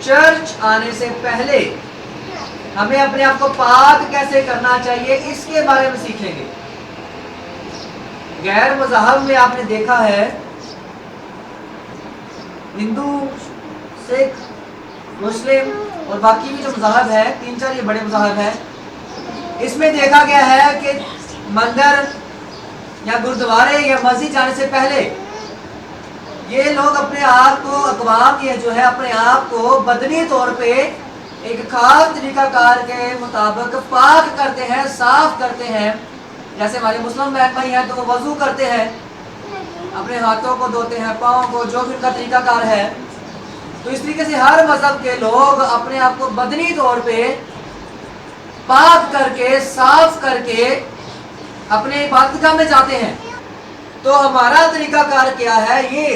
Church آنے سے پہلے ہمیں اپنے آپ کو پاک کیسے کرنا چاہیے اس کے بارے میں سیکھیں گے۔ غیر مذہب میں آپ نے دیکھا ہے، ہندو، سکھ، مسلم اور باقی بھی جو مذاہب ہے، 3-4 یہ بڑے مذاہب ہیں، اس میں دیکھا گیا ہے کہ مندر یا گردوارے یا مسجد جانے سے پہلے یہ لوگ اپنے آپ کو، اقوام یہ جو ہے اپنے آپ کو بدنی طور پہ ایک خاص طریقہ کار کے مطابق پاک کرتے ہیں، صاف کرتے ہیں۔ جیسے ہمارے مسلم بھائی ہیں تو وہ وضو کرتے ہیں، اپنے ہاتھوں کو دھوتے ہیں، پاؤں کو، جو بھی ان کا طریقہ کار ہے۔ تو اس طریقے سے ہر مذہب کے لوگ اپنے آپ کو بدنی طور پہ پاک کر کے، صاف کر کے اپنے عبادت گاہ میں جاتے ہیں۔ تو ہمارا طریقہ کار کیا ہے، یہ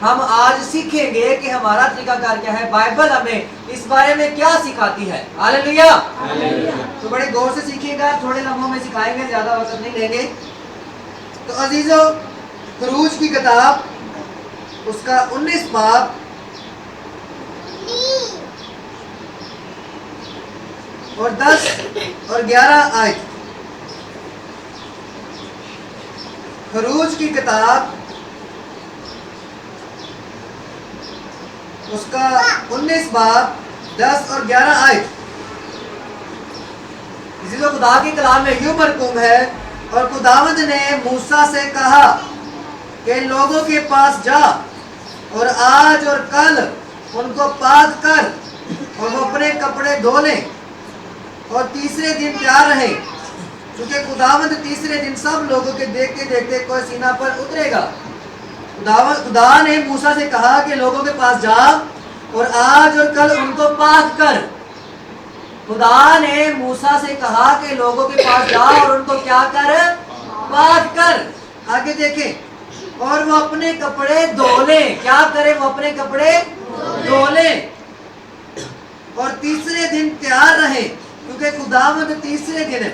ہم آج سیکھیں گے کہ ہمارا طریقہ کار کیا ہے، بائبل ہمیں اس بارے میں کیا سکھاتی ہے۔ ہاللیلویہ۔ تو بڑے غور سے سیکھیے گا، تھوڑے لمحوں میں سکھائیں گے، زیادہ وقت نہیں لیں گے۔ تو عزیزو، خروج کی کتاب اس کا 19 باب اور 10 اور 11 آیت۔ خروج کی کتاب اس کا 19 باب 10 اور 11 آیت۔ اسی تو خدا کی کلام میں یوں مرقوم ہے، اور خداوند نے موسیٰ سے کہا کہ لوگوں کے پاس جا اور آج اور کل ان کو پاک کر، اور وہ اپنے کپڑے دھو لیں اور تیسرے دن تیار رہیں، کیونکہ خداوند تیسرے دن سب لوگوں کے دیکھتے دیکھتے کوہ سینا پر اترے گا۔ خدا نے موسیٰ سے کہا کہ لوگوں کے پاس جا اور آج اور کل ان کو پاک کر۔ خدا نے موسیٰ سے کہا کہ لوگوں کے پاس جا اور ان کو کیا کر؟ پاک کر۔ آگے دیکھیں، اور وہ اپنے کپڑے دھو لیں۔ کیا کریں؟ وہ اپنے کپڑے دھو لیں اور تیسرے دن تیار رہیں، کیونکہ خداوند تیسرے دن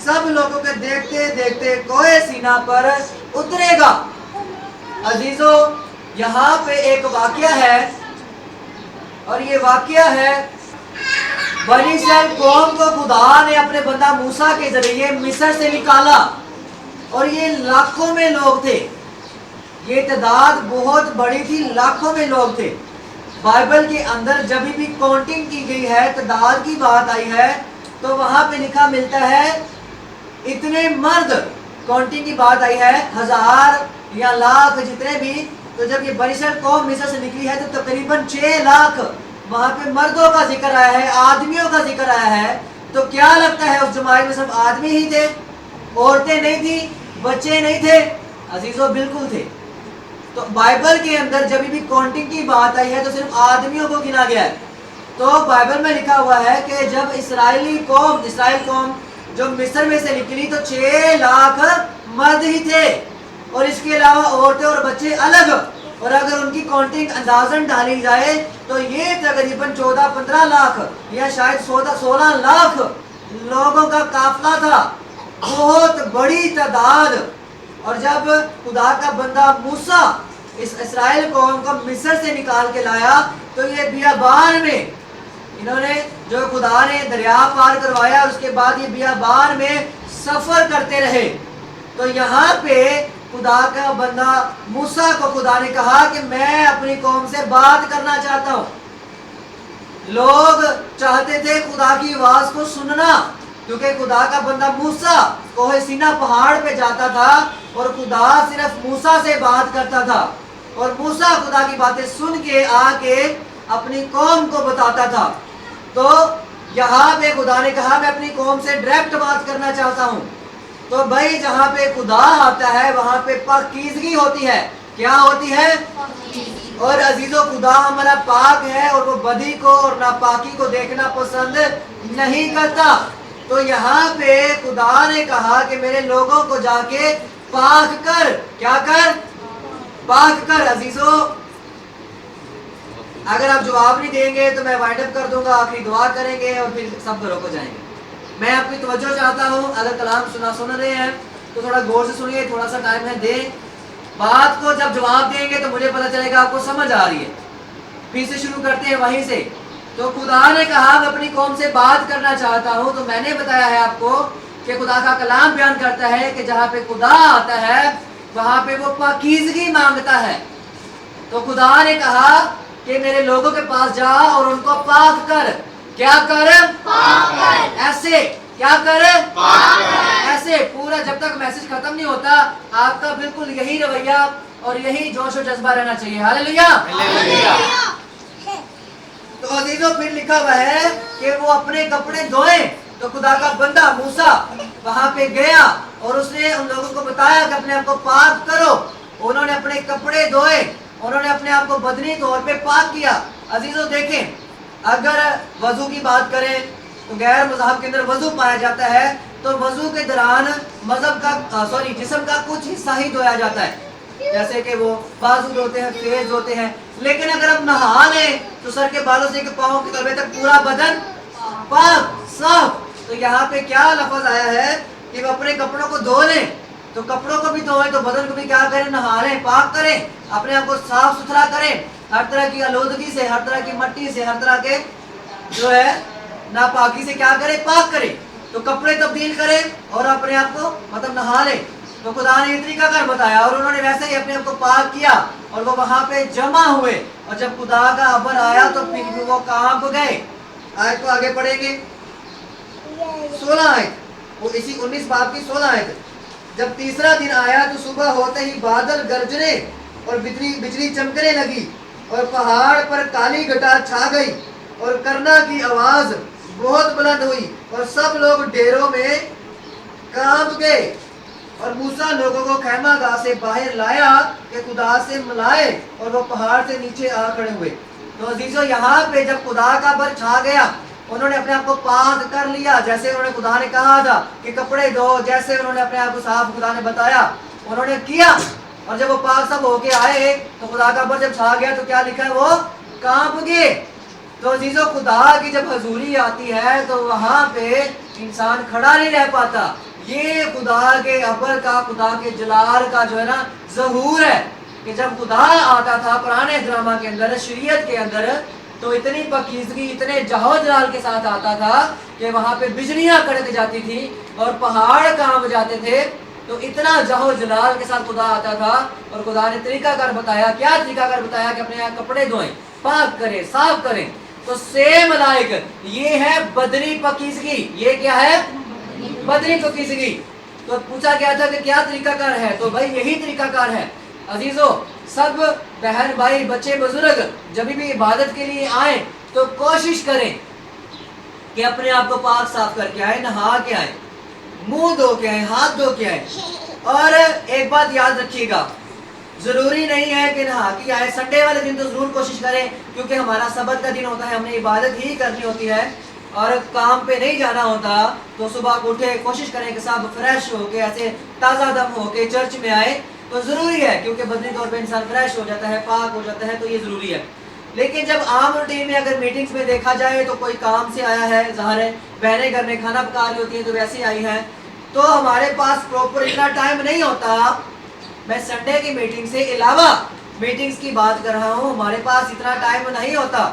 سب لوگوں کے دیکھتے دیکھتے کوہ سینا پر اترے گا۔ عزیزو، یہاں پہ ایک واقعہ ہے، اور یہ واقعہ ہے بنی اسرائیل قوم کو خدا نے اپنے بندہ موسیٰ کے ذریعے مصر سے نکالا، اور یہ لاکھوں میں لوگ تھے، یہ تعداد بہت بڑی تھی، لاکھوں میں لوگ تھے۔ بائبل کے اندر جب بھی کاؤنٹنگ کی گئی ہے، تعداد کی بات آئی ہے، تو وہاں پہ لکھا ملتا ہے اتنے مرد، کاؤنٹنگ کی بات آئی ہے 1000 یا لاکھ جتنے بھی۔ تو جب یہ بنی اسرائیل قوم مصر سے نکلی ہے تو تقریباً 6 لاکھ وہاں پہ مردوں کا ذکر آیا ہے، آدمیوں کا ذکر آیا ہے۔ تو کیا لگتا ہے اس جماعت میں صرف آدمی ہی تھے؟ عورتیں نہیں تھی؟ بچے نہیں تھے؟ عزیزو، بالکل تھے۔ تو بائبل کے اندر جب بھی کاؤنٹنگ کی بات آئی ہے تو صرف آدمیوں کو گنا گیا ہے۔ تو بائبل میں لکھا ہوا ہے کہ جب اسرائیل قوم جو مصر میں سے نکلی تو 6 لاکھ مرد ہی تھے، اور اس کے علاوہ عورتیں اور بچے الگ، اور اگر ان کی کاؤنٹنگ اندازن ڈالی جائے تو یہ تقریباً 14-15 لاکھ یا شاید 16 لاکھ لوگوں کا قافلہ تھا، بہت بڑی تعداد۔ اور جب خدا کا بندہ موسیٰ اس اسرائیل قوم کو مصر سے نکال کے لایا تو یہ بیابان میں انہوں نے، جو خدا نے دریا پار کروایا، اس کے بعد یہ بیابان میں سفر کرتے رہے۔ تو یہاں پہ خدا کا بندہ موسیٰ کو خدا نے کہا کہ میں اپنی قوم سے بات کرنا چاہتا ہوں۔ لوگ چاہتے تھے خدا کی آواز کو سننا، کیونکہ خدا کا بندہ موسیٰ کوہ سینا پہاڑ پہ جاتا تھا اور خدا صرف موسیٰ سے بات کرتا تھا، اور موسیٰ خدا کی باتیں سن کے آ کے اپنی قوم کو بتاتا تھا۔ تو یہاں پہ خدا نے کہا میں اپنی قوم سے ڈائریکٹ بات کرنا چاہتا ہوں۔ تو بھائی جہاں پہ خدا آتا ہے وہاں پہ پاکیزگی ہوتی ہے۔ کیا ہوتی ہے؟ اور عزیزو، خدا ہمارا پاک ہے اور وہ بدی کو اور ناپاکی کو دیکھنا پسند نہیں کرتا۔ تو یہاں پہ خدا نے کہا کہ میرے لوگوں کو جا کے پاک کر۔ کیا کر؟ پاک کر۔ عزیزو، اگر آپ جواب نہیں دیں گے تو میں وائنڈ اپ کر دوں گا، آخری دعا کریں گے اور پھر سب گھروں کو جائیں گے۔ میں آپ کی توجہ چاہتا ہوں، اگر کلام سن رہے ہیں تو تھوڑا غور سے سنیے، تھوڑا سا ٹائم ہے دیں بات کو۔ جب جواب دیں گے تو مجھے پتہ چلے گا آپ کو سمجھ آ رہی ہے۔ پھر سے شروع کرتے ہیں وہیں سے۔ तो खुदा ने कहा मैं अपनी कौम से बात करना चाहता हूँ। तो मैंने बताया है आपको कि खुदा का कलाम बयान करता है कि जहाँ पे खुदा आता है वहाँ पे वो पाकीज़गी मांगता है। तो खुदा ने कहा कि मेरे लोगों के पास जा और उनको पाक कर। क्या कर? पाक कर। ऐसे क्या कर? पाक कर। ऐसे पूरा जब तक मैसेज खत्म नहीं होता आपका बिल्कुल यही रवैया और यही जोश और जज्बा रहना चाहिए। हालेलुया। तो अजीजों फिर लिखा हुआ है कि वो अपने कपड़े धोए। तो खुदा का बंदा मूसा वहां पे गया और उसने उन लोगों को बताया कि अपने आप को पाक करो। उन्होंने अपने कपड़े धोए, उन्होंने अपने आप को बदनी तौर पे पाक किया। अजीजों देखें, अगर वजू की बात करें तो गैर मज़हब के अंदर वजू पाया जाता है तो वजू के दौरान जिस्म का कुछ हिस्सा ही धोया जाता है, जैसे कि वो बाजू धोते हैं, फेस धोते हैं। लेकिन अगर हम नहा लें तो सर के बालों से पाँव के तलवे तक पूरा बदन पाक साफ। तो यहाँ पे क्या लफ्ज आया है कि वो अपने कपड़ों को धो लें। तो कपड़ों को भी धोएं तो बदन को भी क्या करें? नहा लें, पाक करें, अपने आप को साफ सुथरा करें, हर तरह की आलूदगी से, हर तरह की मट्टी से, हर तरह के जो है नापाकी से क्या करें? पाक करें। तो कपड़े तब्दील करें और अपने आप को मतलब नहा लें। तो खुदा ने तरीका कर बताया और उन्होंने वैसे ही अपने आप को पाक किया और वो वहां पे जमा हुए। और जब खुदा का अबर आया तो फिर भी वो कांप गए। आयत को आगे पढ़ेंगे, 16 आयत, वो इसी 19 बाब की 16 आयत। जब तीसरा दिन आया तो सुबह होते ही बादल गरजने और बिजली चमकने लगी और पहाड़ पर काली घटा छा गई और करना की आवाज बहुत बुलंद हुई और सब लोग डेरों में कांप गए। और मूसा लोगों को खैमा गाह से बाहर लाया कि खुदा से मिलाए और वो पहाड़ से नीचे आ खड़े हुए। तो अजीजों यहाँ पे जब खुदा का बर छा गया उन्होंने अपने आप को पाक कर लिया, जैसे उन्होंने खुदा ने कहा था कि कपड़े धो, जैसे उन्होंने अपने आप को साफ खुदा ने बताया उन्होंने किया। और जब वो पाक सब होके आए तो खुदा का बर जब छा गया तो क्या लिखा है? वो कांप गए। तो अजीजों खुदा की जब हजूरी आती है तो वहां पे इंसान खड़ा नहीं रह पाता। ये खुदा के अबर का, खुदा के जलाल का जो है ना ज़हूर है कि जब खुदा आता था पुराने ड्रामा के अंदर, शरीयत के अंदर, तो इतनी पाकीज़गी, इतने जहो जलाल के साथ आता था कि वहां पे बिजलियां कड़क जाती थी और पहाड़ कांप जाते थे। तो इतना जहो जलाल के साथ खुदा आता था और खुदा ने तरीकाकार बताया। क्या तरीकाकार बताया? कि अपने यहाँ कपड़े धोएं, पाक करें, साफ करें। तो सेम लाइक ये है बदनी पाकीज़गी। ये क्या है? बदनी पाकीज़गी। तो पूछा गया था कि क्या तरीकाकार है? तो भाई यही तरीकाकार है। अजीजों, सब बहन भाई, बच्चे बुजुर्ग जब भी इबादत के लिए आए तो कोशिश करें कि अपने आप को पाक साफ करके आए, नहा के आए, मुंह धो के आए, हाथ धो के आए। और एक बात याद रखिएगा, जरूरी नहीं है कि नहा के आए। संडे वाले दिन तो जरूर कोशिश करें क्योंकि हमारा सबत का दिन होता है, हमने इबादत ही करनी होती है और काम पे नहीं जाना होता। तो सुबह उठे, कोशिश करें कि सब फ्रेश होके, ऐसे ताज़ा दम होके चर्च में आए। तो ज़रूरी है क्योंकि बदनी तौर पे इंसान फ्रेश हो जाता है, पाक हो जाता है, तो ये ज़रूरी है। लेकिन जब आम रूटीन में अगर मीटिंग्स में देखा जाए तो कोई काम से आया है, ज़ाहिर है बहनें घर में खाना पका रही होती हैं तो वैसे आई हैं, तो हमारे पास प्रॉपर इतना टाइम नहीं होता। मैं संडे की मीटिंग से अलावा मीटिंग्स की बात कर रहा हूँ, हमारे पास इतना टाइम नहीं होता।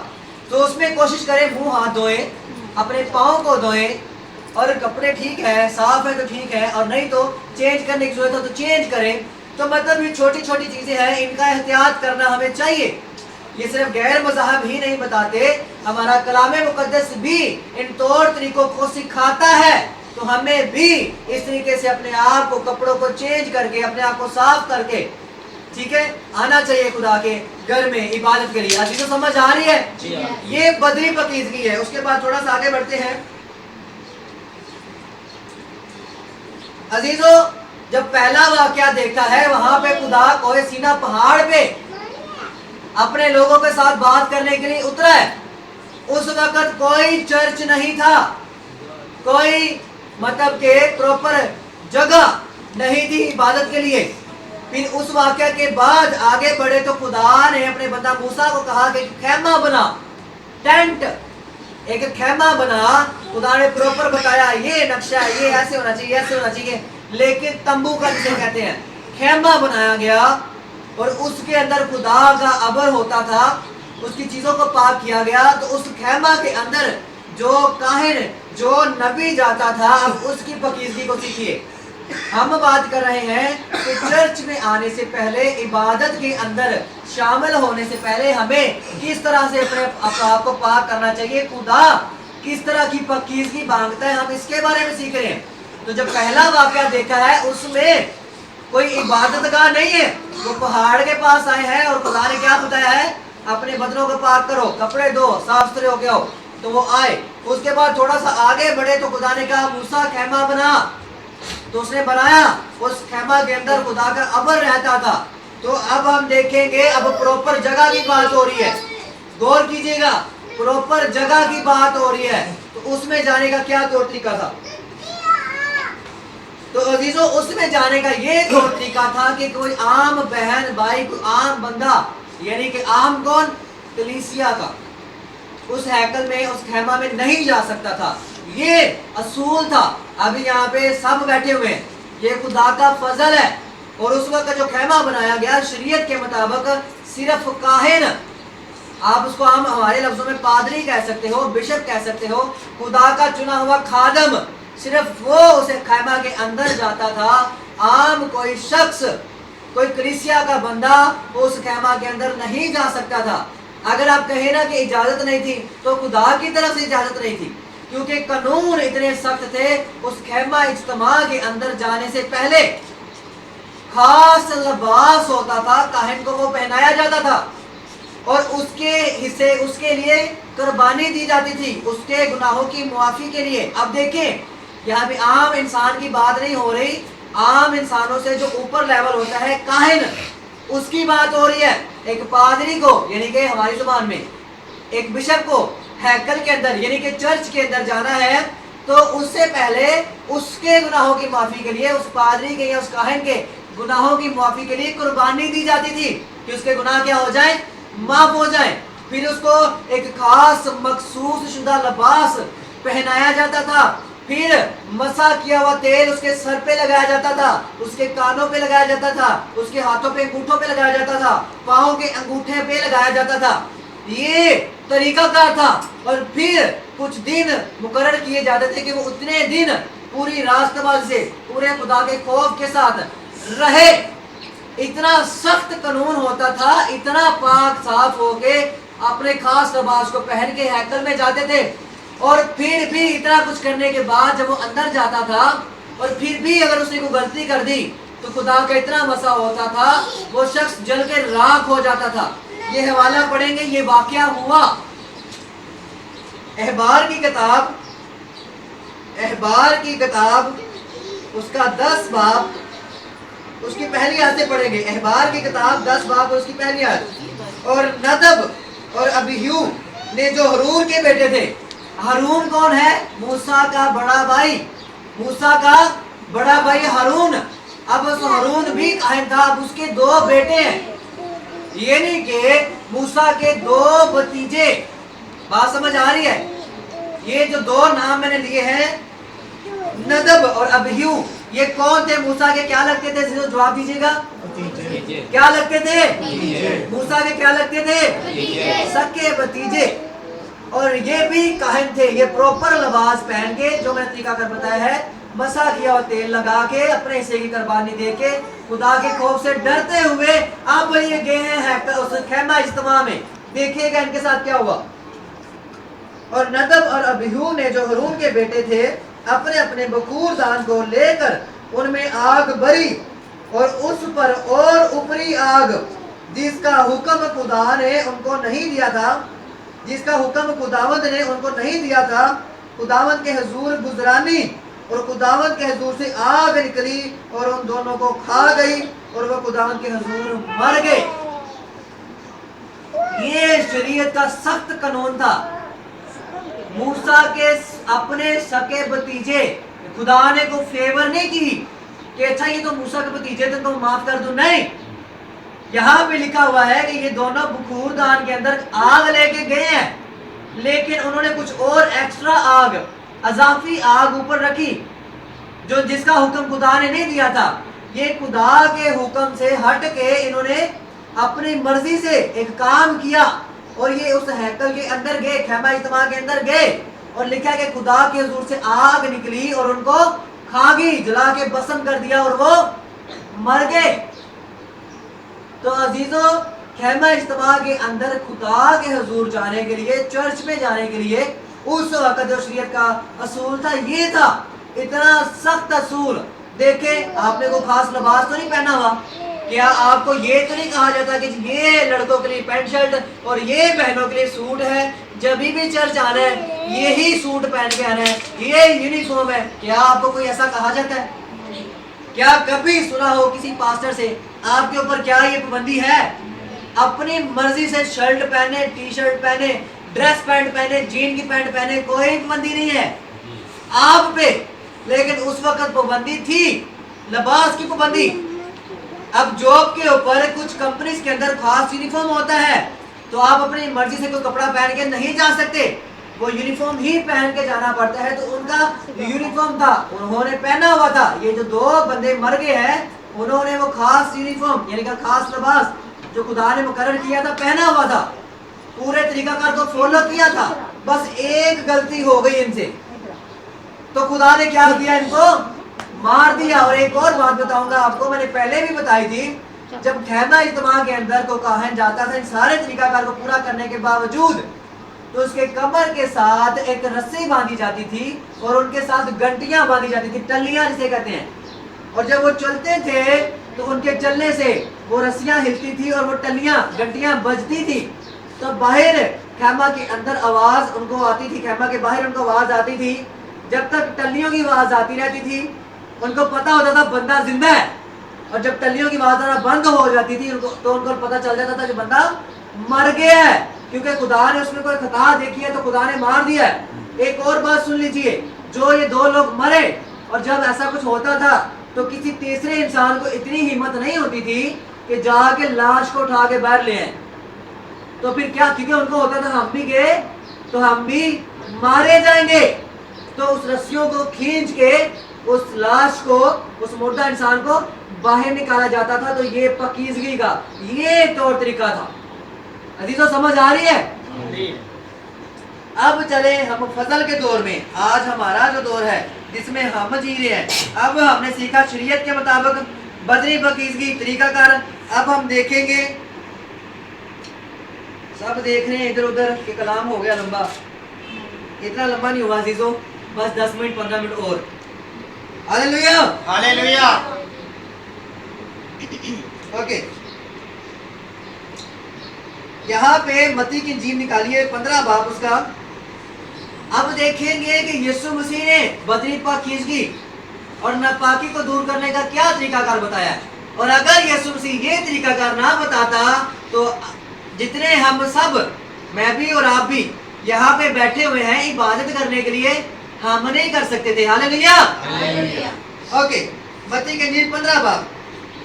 तो उसमें कोशिश करें मुँह हाथ धोएं, अपने पाँव को धोएं और कपड़े ठीक है, साफ है तो ठीक है, और नहीं तो चेंज करने की जरूरत है तो चेंज करें। तो मतलब ये छोटी छोटी चीज़ें हैं, इनका एहतियात करना हमें चाहिए। ये सिर्फ गैर मज़हब ही नहीं बताते, हमारा कलामे मुक़द्दस भी इन तौर तरीकों को सिखाता है। तो हमें भी इस तरीके से अपने आप को, कपड़ों को चेंज करके, अपने आप को साफ करके, ठीक है, आना चाहिए खुदा के घर में इबादत के लिए। अजीजों, समझ आ रही है? ये बदनी पाकीज़गी है। उसके बाद थोड़ा सा आगे बढ़ते हैं। अजीजों, जब पहला वाकया देखता है वहां पे खुदा कोहे सीना पहाड़ पे अपने लोगों के साथ बात करने के लिए उतरा है। उस वक्त कोई चर्च नहीं था, कोई मतलब के प्रॉपर जगह नहीं थी इबादत के लिए। फिर उस वाकया के बाद आगे बढ़े तो खुदा ने अपने बंदा मूसा को कहा कि खैमा बना, टेंट, एक खैमा बना। खुदा ने प्रॉपर बताया ये नक्शा, ये ऐसे होना चाहिए, ऐसे होना चाहिए। लेकिन तंबू का जिसे कहते हैं, खैमा बनाया गया और उसके अंदर खुदा का अबर होता था। اس کی چیزوں کو پاک کیا گیا تو اس خیمہ کے اندر جو کاہن جو نبی جاتا تھا اب اس کی پاکیزگی کو سیکھیے. ہم بات کر رہے ہیں کہ چرچ میں آنے سے پہلے عبادت کے اندر شامل ہونے سے پہلے ہمیں کس طرح سے اپنے آپ کو پاک کرنا چاہیے, خدا کس طرح کی پاکیزگی مانگتا ہے, ہم اس کے بارے میں سیکھ رہے ہیں. تو جب پہلا واقعہ دیکھا ہے اس میں کوئی عبادت گاہ نہیں ہے, وہ پہاڑ کے پاس آئے ہیں اور خدا نے کیا بتایا ہے, اپنے بدنوں کو پاک کرو, کپڑے دو, صاف ستھرے ہو کے آؤ. تو وہ آئے. اس کے بعد تھوڑا سا آگے بڑھے تو خدا نے کہا موسیٰ خیمہ بنا, تو اس نے بنایا. اس خیمہ کے اندر خدا کا عبر رہتا تھا. تو اب ہم دیکھیں گے اب پروپر جگہ کی بات ہو رہی ہے, غور کیجئے گا, پروپر جگہ کی بات ہو رہی ہے. تو اس میں جانے کا کیا طور طریقہ تھا؟ تو عزیزوں اس میں جانے کا یہ طور طریقہ تھا کہ کوئی عام بہن بھائی, کوئی عام بندہ, یعنی کہ عام کون, کلیسیا کا, اس ہیکل میں اس خیمہ میں نہیں جا سکتا تھا. یہ اصول تھا. ابھی یہاں پہ سب بیٹھے ہوئے ہیں, یہ خدا کا فضل ہے. اور اس وقت جو خیمہ بنایا گیا شریعت کے مطابق صرف کاہن, آپ اس کو ہم ہمارے لفظوں میں پادری کہہ سکتے ہو, بشپ کہہ سکتے ہو, خدا کا چنا ہوا خادم, صرف وہ اسے خیمہ کے اندر جاتا تھا. عام کوئی شخص, کوئی کلیسیا کا بندہ اس خیمہ کے اندر نہیں جا سکتا تھا. اگر آپ کہیں نا کہ اجازت نہیں تھی تو خدا کی طرف سے اجازت نہیں تھی, کیونکہ قانون اتنے سخت تھے. اس خیمہ اجتماع کے اندر جانے سے پہلے خاص لباس ہوتا تھا, کاہن کو وہ پہنایا جاتا تھا اور اس کے حصے, اس کے لیے قربانی دی جاتی تھی, اس کے گناہوں کی معافی کے لیے. اب دیکھیں یہاں پہ عام انسان کی بات نہیں ہو رہی, عام انسانوں سے جو اوپر لیول ہوتا ہے کاہن, اس کی بات ہو رہی ہے. ایک پادری کو, یعنی کہ ہماری زبان میں ایک بشپ کو ہیکل کے اندر یعنی کہ چرچ کے اندر جانا ہے تو اس سے پہلے اس کے گناہوں کی معافی کے لیے, اس پادری کے یا اس کاہن کے گناہوں کی معافی کے لیے قربانی دی جاتی تھی کہ اس کے گناہ کیا ہو جائیں, معاف ہو جائیں. پھر اس کو ایک خاص مخصوص شدہ لباس پہنایا جاتا تھا. پھر مسح کیا ہوا تیل اس کے سر پہ لگایا جاتا تھا, اس کے کانوں پہ لگایا جاتا تھا, اس کے ہاتھوں پہ انگوٹھوں پہ لگایا جاتا تھا, پاؤں کے انگوٹھے پہ لگایا جاتا تھا. یہ طریقہ کار تھا. اور پھر کچھ دن مقرر کیے جاتے تھے کہ وہ اتنے دن پوری راست بازی سے پورے خدا کے خوف کے ساتھ رہے. اتنا سخت قانون ہوتا تھا, اتنا پاک صاف ہو کے اپنے خاص لباس کو پہن کے ہیکل میں جاتے تھے. اور پھر بھی اتنا کچھ کرنے کے بعد جب وہ اندر جاتا تھا اور پھر بھی اگر اس نے کوئی غلطی کر دی تو خدا کا اتنا مسا ہوتا تھا, وہ شخص جل کے راکھ ہو جاتا تھا. یہ حوالہ پڑھیں گے, یہ واقعہ ہوا. احبار کی کتاب, احبار کی کتاب اس کا 10 باب, اس کی پہلی آیت سے پڑھیں گے. احبار کی کتاب 10 باب اور اس کی پہلی آیت. اور ندب اور ابیہو نے جو ہارون کے بیٹے تھے, ہارون کون ہے, موسیٰ کا بڑا بھائی, موسیٰ کا بڑا بھائی ہارون. اب اس ہارون بھی کاہن تھا. اب اس کے 2 بیٹے ہیں, یہ نہیں کہ موسیٰ کے 2 بھتیجے. بات سمجھ آ رہی ہے؟ یہ جو 2 نام میں نے لیے ہیں ندب اور ابیہو, یہ کون تھے, موسیٰ کے کیا لگتے تھے؟ جواب دیجیے گا, کیا لگتے تھے؟ موسیٰ کے کیا لگتے تھے؟ سکے بھتیجے. اور یہ بھی کاہن تھے. یہ پروپر لباس پہن کے, جو میں نے طریقہ کر بتایا ہے, مسح کیا اور تیل لگا کے اپنے حصے کی قربانی دے کے خدا کے خوف سے ڈرتے ہوئے اب یہ گئے ہیں اس خیمہ اجتماع میں. دیکھیے گا ان کے ساتھ کیا ہوا. اور ندب اور ابیہو نے جو ہارون کے بیٹے تھے اپنے اپنے بخور دان کو لے کر ان میں آگ بری اور اس پر اور اوپری آگ, جس کا حکم خدا نے ان کو نہیں دیا تھا, جس کا حکم خداوند نے ان کو نہیں دیا تھا, خداوند کے حضور گزرانی. اور خداوند کے حضور سے آگ نکلی اور ان دونوں کو کھا گئی اور وہ خداوند کے حضور مر گئے. یہ شریعت کا سخت قانون تھا. موسیٰ کے اپنے سکے بھتیجے, خدا نے کو فیور نہیں کی کہ اچھا یہ تو موسیٰ کے بھتیجے تھے تو معاف کر دوں, نہیں. یہاں پہ لکھا ہوا ہے کہ یہ دونوں بخور دان کے اندر آگ لے کے گئے ہیں, لیکن انہوں نے کچھ اور ایکسٹرا آگ, اضافی آگ اوپر رکھی, جو جس کا حکم خدا نے نہیں دیا تھا. یہ خدا کے حکم سے ہٹ کے انہوں نے اپنی مرضی سے ایک کام کیا. اور یہ اس ہیکل کے اندر گئے, خیمہ اجتماع کے اندر گئے, اور لکھا کہ خدا کے حضور سے آگ نکلی اور ان کو کھا گئی, جلا کے بسم کر دیا اور وہ مر گئے. تو عزیزو, خیمہ اجتماع کے اندر خدا کے حضور جانے کے لیے, چرچ میں جانے کے لیے اس وقت جو شریعت کا اصول تھا یہ تھا, اتنا سخت اصول. دیکھیں آپ نے کوئی خاص لباس تو نہیں پہنا ہوا, کیا آپ کو یہ تو نہیں کہا جاتا کہ یہ لڑکوں کے لیے پینٹ شرٹ اور یہ بہنوں کے لیے سوٹ ہے, جب بھی چرچ آنا ہے یہی سوٹ پہن کے آنا ہے, یہ یونیفارم ہے؟ کیا آپ کو کوئی ایسا کہا جاتا ہے؟ کیا کبھی سنا ہو کسی پاسٹر سے آپ کے اوپر کیا یہ پابندی ہے اپنی مرضی سے شرٹ پہنے, ٹی شرٹ پہنے, ڈریس پینٹ پہنے, جین کی پینٹ پہنے, کوئی پابندی نہیں ہے آپ پہ. لیکن اس وقت پابندی تھی, لباس کی پابندی. اب جاب کے اوپر کچھ کمپنیز کے اندر خاص یونیفارم ہوتا ہے, تو آپ اپنی مرضی سے کوئی کپڑا پہن کے نہیں جا سکتے, وہ یونیفارم ہی پہن کے جانا پڑتا ہے. تو ان کا یونیفارم تھا, انہوں نے پہنا ہوا تھا. یہ جو 2 بندے مر گئے ہیں انہوں نے وہ خاص یونیفارم یعنی کہ خاص لباس جو خدا نے مقرر کیا تھا پہنا ہوا تھا, پورے طریقہ کار کو فالو کیا تھا. بس ایک غلطی ہو گئی ان سے, تو خدا نے کیا کیا, ان کو مار دیا. اور ایک اور بات بتاؤں گا آپ کو, میں نے پہلے بھی بتائی تھی, جب خیمہ اجتماع کے اندر کو کاہن جاتا تھا ان سارے طریقہ کار کو پورا کرنے کے باوجود, تو اس کے کمر کے ساتھ ایک رسی باندھی جاتی تھی اور ان کے ساتھ گھنٹیاں باندھی جاتی تھی, ٹلیاں جسے کہتے ہیں. اور جب وہ چلتے تھے تو ان کے چلنے سے وہ رسیاں ہلتی تھی اور وہ ٹلیاں گھنٹیاں بجتی تھی. تو باہر خیمہ کے اندر آواز ان کو آتی تھی, خیمہ کے باہر ان کو آواز آتی تھی. جب تک ٹلیوں کی آواز آتی رہتی تھی ان کو پتا ہوتا تھا بندہ زندہ ہے, اور جب ٹلیوں کی آواز آنا بند ہو جاتی تھی تو ان کو پتا چل جاتا تھا کہ بندہ مر گیا ہے, کیونکہ خدا نے اس میں کوئی خطا دیکھی ہے تو خدا نے مار دیا ہے. ایک اور بات سن لیجئے, جو یہ 2 لوگ مرے, اور جب ایسا کچھ ہوتا تھا تو کسی تیسرے انسان کو اتنی ہمت نہیں ہوتی تھی کہ جا کے لاش کو اٹھا کے باہر لے آئیں. تو پھر کیا, کیونکہ ان کو ہوتا تھا ہم بھی گئے تو ہم بھی مارے جائیں گے, تو اس رسیوں کو کھینچ کے اس لاش کو, اس مردہ انسان کو باہر نکالا جاتا تھا. تو یہ پاکیزگی کا یہ طور طریقہ تھا. عزیزو سمجھ آ رہی ہے؟ اب چلے ہم فضل کے دور میں, آج ہمارا جو دور ہے جس میں ہم جی رہے ہیں. اب ہم نے سیکھا شریعت کے مطابق بدنی پاکیزگی طریقہ کار. اب ہم دیکھیں گے, سب دیکھ رہے ہیں ادھر ادھر کہ کلام ہو گیا لمبا, اتنا لمبا نہیں ہوا عزیزو, بس 10 منٹ 15 منٹ اور. ہاللیلویا ہاللیلویا. اوکے, یہاں پہ متی کی انجیل نکالیے 15 باب اس کا. اب دیکھیں گے کہ یسوع مسیح نے بدنی پاکیزگی اور ناپاکی کو دور کرنے کا کیا طریقہ کار بتایا ہے. اور اگر یسوع مسیح یہ طریقہ کار نہ بتاتا تو جتنے ہم سب, میں بھی اور آپ بھی یہاں پہ بیٹھے ہوئے ہیں عبادت کرنے کے لیے, ہم نہیں کر سکتے تھے. ہاللیلویا. اوکے, متی کی انجیل 15 باب.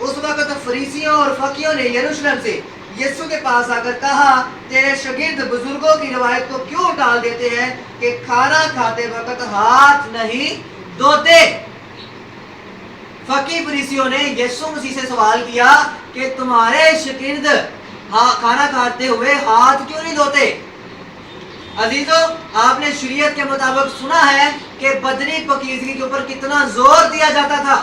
اس وقت فریسیوں اور فقیوں نے یروشلم سے یسوع کے پاس آ کر کہا, تیرے شاگرد بزرگوں کی روایت کو کیوں ٹال دیتے ہیں کہ کھانا کھاتے وقت ہاتھ نہیں دھوتے. فقی فریسیوں نے یسوع مسیح سے سوال کیا کہ تمہارے شاگرد کھانا کھاتے ہوئے ہاتھ کیوں نہیں دھوتے. عزیزو, آپ نے شریعت کے مطابق سنا ہے کہ بدنی پاکیزگی کے اوپر کتنا زور دیا جاتا تھا.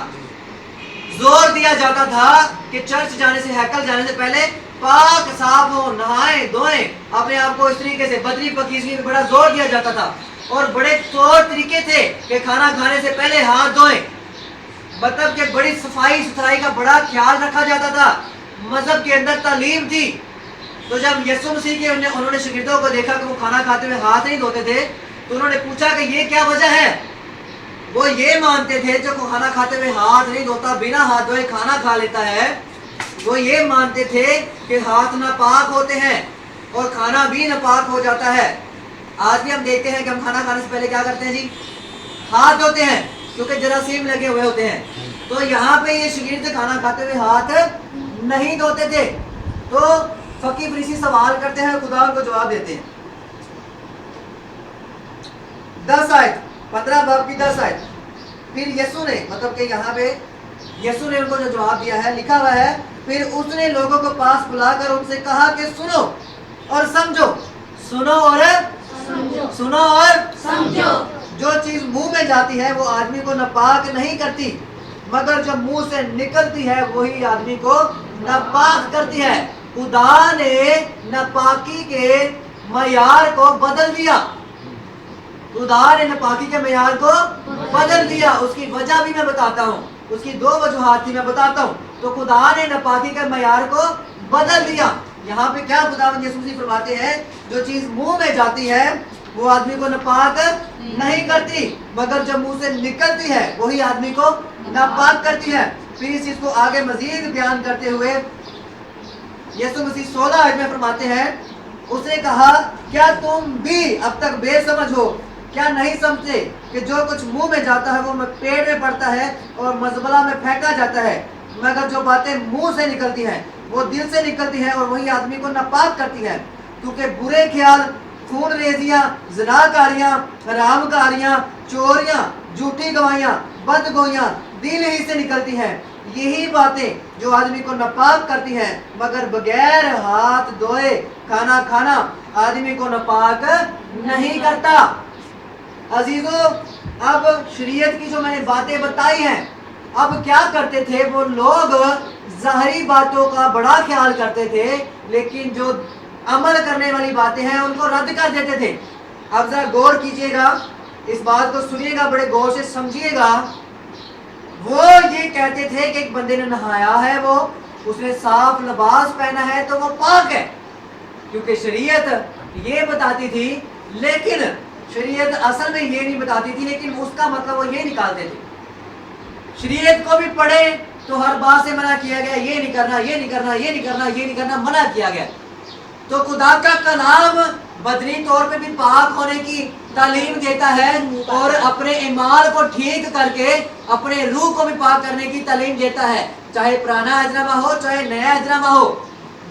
زور دیا جاتا تھا کہ چرچ جانے سے, ہیکل جانے سے پہلے پاک صاف ہو, نہائیں دھوئیں اپنے آپ کو. اس طریقے سے بدنی پاکیزگی پہ بڑا زور دیا جاتا تھا, اور بڑے طور طریقے تھے کہ کھانا کھانے سے پہلے ہاتھ دھوئیں. مطلب کہ بڑی صفائی ستھرائی کا بڑا خیال رکھا جاتا تھا. مذہب کے اندر تعلیم تھی. تو جب یسوع مسیح کے انہوں نے شاگردوں کو دیکھا کہ وہ کھانا کھاتے ہوئے ہاتھ نہیں دھوتے تھے, تو انہوں نے پوچھا کہ یہ کیا وجہ ہے. وہ یہ مانتے تھے جو کھانا کھاتے ہوئے ہاتھ نہیں دھوتا, بنا ہاتھ دھوئے کھانا کھا لیتا ہے, وہ یہ مانتے تھے کہ ہاتھ ناپاک ہوتے ہیں اور کھانا بھی ناپاک ہو جاتا ہے. آج بھی ہم دیکھتے ہیں کہ ہم کھانا کھانے سے پہلے کیا کرتے ہیں جی, ہاتھ دھوتے ہیں, کیونکہ جراثیم لگے ہوئے ہوتے ہیں. تو یہاں پہ یہ شاگرد کھانا کھاتے ہوئے ہاتھ نہیں دھوتے تھے. تو فقی فریسی سوال کرتے ہیں, خدا ان کو جواب دیتے ہیں. 10 آیت, 15 باب کی 10 آیت. پھر یسوع نے, مطلب کہ یہاں پہ یسوع نے ان کو جو جواب دیا ہے لکھا ہوا ہے, پھر اس نے لوگوں کو پاس بلا کر ان سے کہا کہ سنو, और समझो, सुनो और सुनो और समझो। जो चीज मुंह में जाती है वो आदमी को नापाक नहीं करती, मगर जो मुंह से निकलती है वही आदमी को नापाक करती है। खुदा ने नापाकी के मयार को बदल दिया। खुदा ने नापाकी के मयार को बदल दिया। उसकी वजह भी मैं बताता हूँ, उसकी दो वजूहात थी, मैं बताता हूँ। तो खुदा ने नापाकी के मयार को बदल दिया। यहाँ पे क्या खुदावंद यीशु मसीह फरमाते हैं, जो चीज मुंह में जाती है वो आदमी को नापाक नहीं करती, मगर जब मुंह से निकलती है वही आदमी को नापाक करती है। फिर इस चीज को आगे मजीद बयान करते हुए यीशु मसीह 16 आयत में फरमाते हैं, उसने कहा, क्या तुम भी अब तक बेसमझ हो? क्या नहीं समझते कि जो कुछ मुंह में जाता है वो पेट में पड़ता है और मजबला में फेंका जाता है, मगर जो बातें मुंह से निकलती हैं वो दिल से निकलती हैं और वही आदमी को नापाक करती है। क्योंकि बुरे ख्याल, खून रेजियां, ज़िनाकारियां, हरामकारियां, चोरियां, झूठी गवाहियां, बदगोइयां दिल ही से निकलती हैं। यही बातें जो आदमी को नापाक करती हैं, मगर बगैर हाथ धोए खाना खाना आदमी को नापाक नहीं करता। अजीजों, अब शरीयत की जो मैंने बातें बताई हैं, अब क्या करते थे वो लोग? ज़ाहरी बातों का बड़ा ख्याल करते थे, लेकिन जो अमल करने वाली बातें हैं उनको रद्द कर देते थे। अब जरा गौर कीजिएगा, इस बात को सुनिएगा, बड़े गौर से समझिएगा। वो ये कहते थे कि एक बंदे ने नहाया है, वो उसने साफ लिबास पहना है तो वो पाक है, क्योंकि शरीयत ये बताती थी। लेकिन शरीयत असल में ये नहीं बताती थी, लेकिन उसका मतलब वो ये निकालते थे। शरीयत को भी पढ़े तो हर बात से मना किया गया, ये नहीं करना, ये नहीं करना, ये नहीं करना, ये नहीं करना, मना किया गया। तो खुदा का कलाम बदनी तौर पे भी पाक होने की तालीम देता है और अपने ईमान को ठीक करके अपने रूह को भी पाक करने की तालीम देता है। चाहे पुराना अजनामा हो चाहे नया अजनामा हो,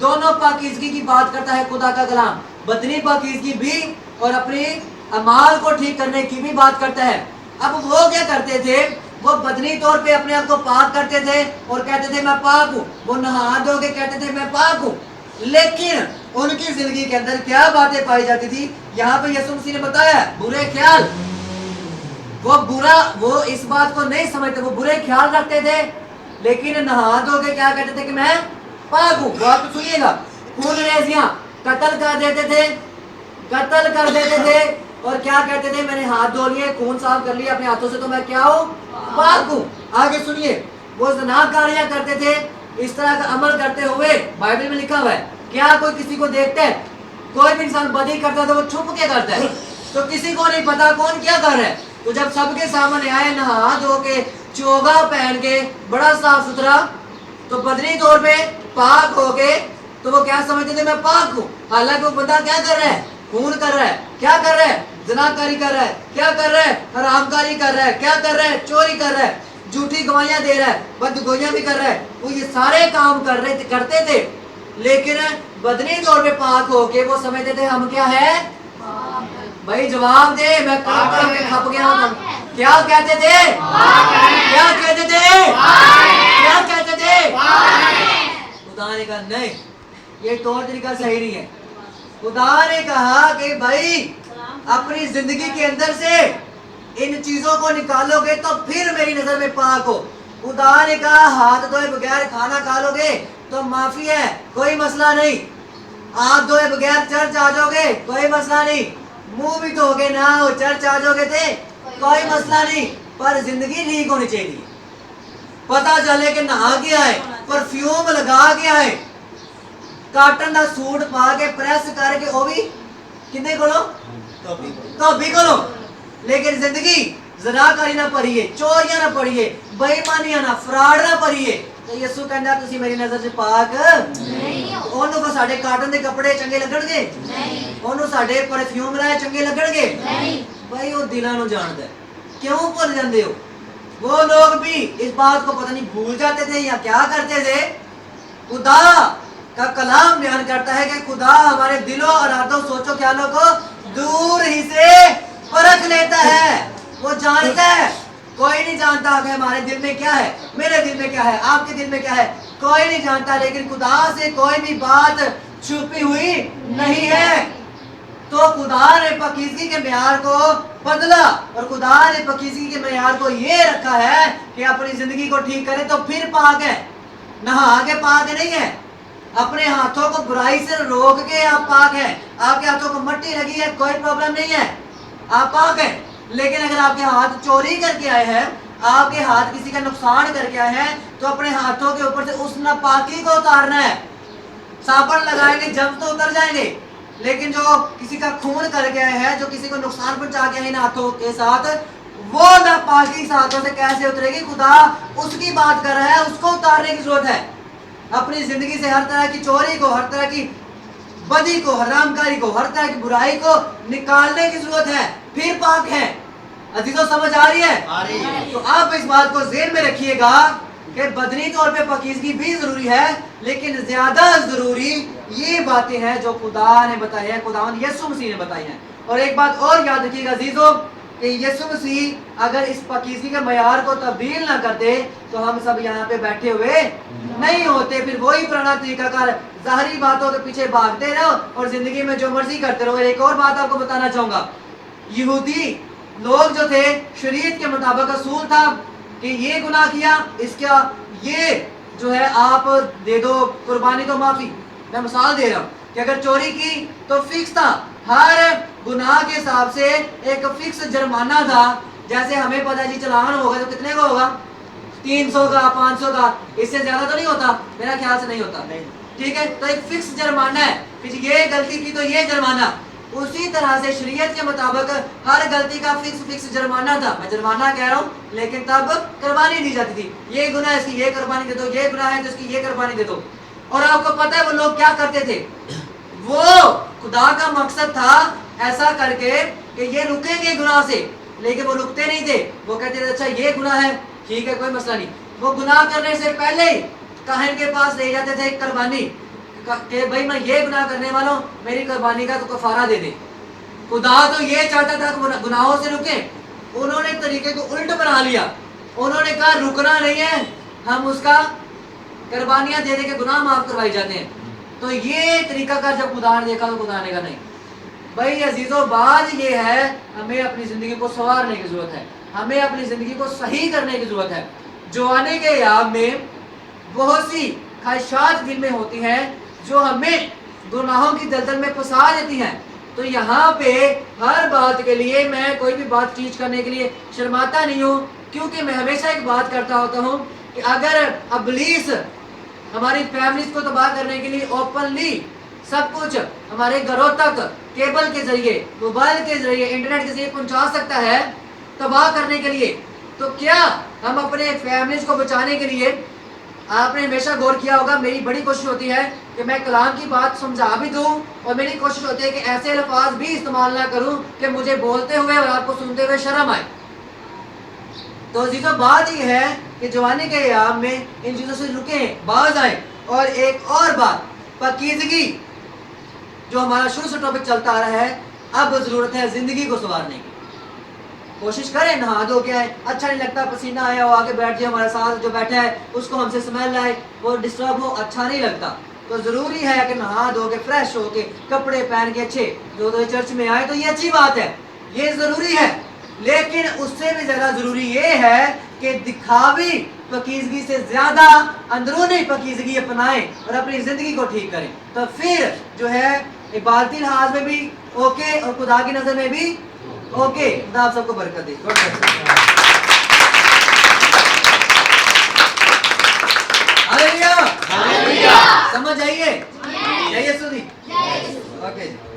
दोनों पाकीज़गी की बात करता है खुदा का कलाम। बदनी पाकीज़गी भी और अपने अमाल को ठीक करने की भी बात करता है। अब वो क्या करते थे? वो बदनी तौर पे अपने आप को पाक करते थे और कहते थे मैं पाक हूँ। वो नहा धो के कहते थे मैं पाक हूँ, लेकिन उनकी जिंदगी के अंदर क्या बातें पाई जाती थी? यहाँ पे यीशु मसीह ने बताया, बुरे ख्याल। वो इस बात को नहीं समझते, वो बुरे ख्याल रखते थे, लेकिन नहा धो के क्या कहते थे कि मैं पाक हूँ। वो आप सुनिएगा, खून रेजियां, कत्ल कर देते थे और क्या कहते थे? मैंने हाथ धो लिए, खून साफ कर लिया अपने हाथों से, तो मैं क्या हूँ? पाक हूँ। आगे सुनिए, वो ज़िनाकारियां करते थे। इस तरह का अमल करते हुए बाइबल में लिखा हुआ है, क्या कोई किसी को देखता है? कोई भी इंसान बदी करता है तो वो छुप के करता है, तो किसी को नहीं पता कौन क्या कर रहा है। तो जब सबके सामने आए, नहा धो के, चोगा पहन के, बड़ा साफ सुथरा, तो बदनी तौर पे पाक हो के, तो वो क्या समझते थे? मैं पाक हूँ। हालांकि वो बंदा क्या कर रहा है? खून कर रहा है। क्या कर रहा है? ज़िनाकारी कर रहा है। क्या कर रहा है? हरामकारी कर रहा है। क्या कर रहा है? चोरी कर रहा है, झूठी गवाहियां दे रहा है, बदगोइयां भी कर रहा है। वो ये सारे काम करते थे, लेकिन बदनी तौर पे पाक होके वो समझते थे हम क्या है? भाई जवाब दे, मैं काम के खप गया हूँ। क्या कहते थे? क्या कहते थे? क्या कहते थे? खुदा ने कहा नहीं, ये तौर तरीका सही नहीं है। खुदा ने कहा कि भाई अपनी जिंदगी के अंदर से इन चीजों को निकालोगे तो फिर मेरी नजर में पाक हो। खुदा ने कहा हाथ धोए बगैर खाना खा लोगे तो माफी है, कोई मसला नहीं। हाथ धोए बगैर चर्च आ जाओगे, कोई मसला नहीं। मुंह भी धोगे ना हो, चर्च आ जाओगे थे, कोई मसला नहीं। पर जिंदगी ठीक होनी चाहिए। पता चले कि नहा के आए, परफ्यूम लगा के आए, काटन का सूट पा के प्रेस करके, वो भी कितने को धोबी को, लेकिन जिंदगी ज़िनाकारी ना पढ़िए, चोरियां ना पढ़िए, बेईमानियां ना, फ्रॉड ना पढ़िए, तो यीशु कहता तुसी मेरी नजर से पाक नहीं हो। ओनू को साडे काटन दे कपड़े चंगे लगणगे नहीं, ओनू साडे परफ्यूम लाए चंगे लगणगे नहीं। भाई वो दिलां नू जानदा है, क्यों भूल जाते हो? वो लोग भी इस बात को पता नहीं भूल जाते थे या क्या करते थे। खुदा का कलाम बयान करता है कि खुदा हमारे दिलों और इरादों, सोचो ख्यालों को दूर ही से परख लेता है। वो जानता है। कोई नहीं जानता कि हमारे दिल में क्या है, मेरे दिल में क्या है, आपके दिल में क्या है, कोई नहीं जानता। लेकिन खुदा से कोई भी बात छुपी हुई नहीं है। तो खुदा ने पाकीज़गी के मेयार को बदला और खुदा ने पाकीज़गी के मेयार को ये रखा है कि अपनी जिंदगी को ठीक करे तो फिर पाक है, नहा के पाक नहीं है। अपने हाथों को बुराई से रोक के आप पाक है। आपके हाथों को मट्टी लगी है, कोई प्रॉब्लम नहीं है, आप पाक है। लेकिन अगर आपके हाथ चोरी करके आए हैं, आपके हाथ किसी का नुकसान करके आए हैं, तो अपने हाथों के ऊपर से उस नापाकी को उतारना है। साबुन लगाएंगे जब तो उतर जाएंगे, लेकिन जो किसी का खून करके आए हैं, जो किसी को नुकसान पहुंचा के आए हैं हाथों के साथ, वो नापाकी हाथों से कैसे उतरेगी? खुदा उसकी बात कर रहा है, उसको उतारने की जरूरत है। अपनी जिंदगी से हर तरह की चोरी को, हर तरह की बदी को, हरामकारी को, हर तरह की बुराई को निकालने की जरूरत है, फिर पाक है। अजीजों समझ आ रही है? आ रही है। तो आप इस बात को ज़हन में रखिएगा कि बदनी तौर पे पाकीज़गी भी जरूरी है, लेकिन ज्यादा जरूरी ये बातें हैं जो खुदा ने बताई है, खुदावंद यीशु मसीह ने बताई है। और एक बात और याद रखिएगा अजीजों कि यीशु मसीह अगर इस पाकीज़गी के मयार को तब्दील ना करते तो हम सब यहाँ पे बैठे हुए नहीं होते। फिर वही पुराना तरीकाकार ज़ाहरी बातों के पीछे भागते रहो और जिंदगी में जो मर्जी करते रहो। एक और बात आपको बताना चाहूंगा, यहूदी लोग जो थे, शरीयत के मुताबिक असूल था कि ये गुनाह किया, इसका ये जो है आप दे दो कुर्बानी तो माफी। मैं मिसाल दे रहा हूँ कि अगर चोरी की तो फिक्स था, हर गुनाह के हिसाब से एक फिक्स जुर्माना था। जैसे हमें पता जी चालान होगा तो कितने का होगा? 300 का, 500 का, इससे ज्यादा तो नहीं होता, मेरा ख्याल से नहीं होता। ठीक है, तो एक फिक्स जुर्माना है कि ये गलती की तो ये जुर्माना। उसी तरह से शरीयत के मुताबिक हर गलती का फिक्स जुर्माना था। मैं जुर्माना कह रहा हूँ, लेकिन तब कुर्बानी दी जाती थी। ये गुनाह है इसकी ये कुर्बानी दे दो, ये गुनाह है तो इसकी ये कुर्बानी दे दो। और आपको पता है वो लोग क्या करते थे? वो खुदा का मकसद था ऐसा करके कि ये रुकेंगे गुनाह से, लेकिन वो रुकते नहीं थे। वो कहते थे अच्छा ये गुनाह है, ठीक है कोई मसला नहीं। वो गुनाह करने से पहले ही काहिन के पास ले जाते थे कुर्बानी कि भाई मैं ये गुनाह करने वाला हूँ, मेरी कुर्बानी का तो कफारा दे दे। खुदा तो ये चाहता था कि गुनाहों से रुके, उन्होंने तरीके को उल्ट बना लिया। उन्होंने कहा रुकना नहीं है, हम उसका कुर्बानियां दे दे के गुनाह माफ करवाई जाते हैं। तो ये तरीका का जब खुदा ने देखा तो खुदा ने कहा नहीं भाई अजीजों, बात ये है हमें अपनी जिंदगी को संवारने की जरूरत है, हमें अपनी जिंदगी को सही करने की जरूरत है। जवानी के याम में बहुत सी ख्वाहिशात दिल में होती हैं जो हमें गुनाहों की दलदल में फंसा देती हैं। तो यहाँ पे हर बात के लिए मैं कोई भी बात टीच करने के लिए शर्माता नहीं हूँ, क्योंकि मैं हमेशा एक बात करता होता हूँ कि अगर इब्लीस हमारी फैमिलीज को तबाह करने के लिए ओपनली सब कुछ हमारे घरों तक केबल के जरिए, मोबाइल के जरिए, इंटरनेट के जरिए पहुंचा सकता है तबाह करने के लिए, तो क्या हम अपने फैमिलीज को बचाने के लिए, आपने हमेशा गौर किया होगा मेरी बड़ी कोशिश होती है कि मैं कलाम की बात समझा भी दूं और मेरी कोशिश होती है कि ऐसे अल्फाज भी इस्तेमाल ना करूं कि मुझे बोलते हुए और आपको सुनते हुए शर्म आए। तो अजीजों बात ये है कि जवानी के याम में इन चीज़ों से रुके, बाज आए। और एक और बात, पाकीज़गी जो हमारा शुरू से टॉपिक चलता आ रहा है, अब जरूरत है जिंदगी को संवारने की। कोशिश करें नहा धो के आए, अच्छा नहीं लगता पसीना आया वो आके बैठ जाए हमारे साथ, जो बैठा है उसको हमसे स्मेल आए, वो डिस्टर्ब हो, अच्छा नहीं लगता। तो जरूरी है कि नहा धो के फ्रेश हो के कपड़े पहन के अच्छे जो चर्च में आए, तो ये अच्छी बात है, ये जरूरी है। लेकिन उससे भी ज्यादा जरूरी ये है कि दिखावी पाकीज़गी से ज्यादा अंदरूनी पाकीज़गी अपनाएं और अपनी जिंदगी को ठीक करें। तो फिर जो है इबादती लिहाज में भी ओके और खुदा की नजर में भी ओके। खुदा आप सबको बरकत दे। हालेलुया, समझ आइए, जय यीशु। ओके।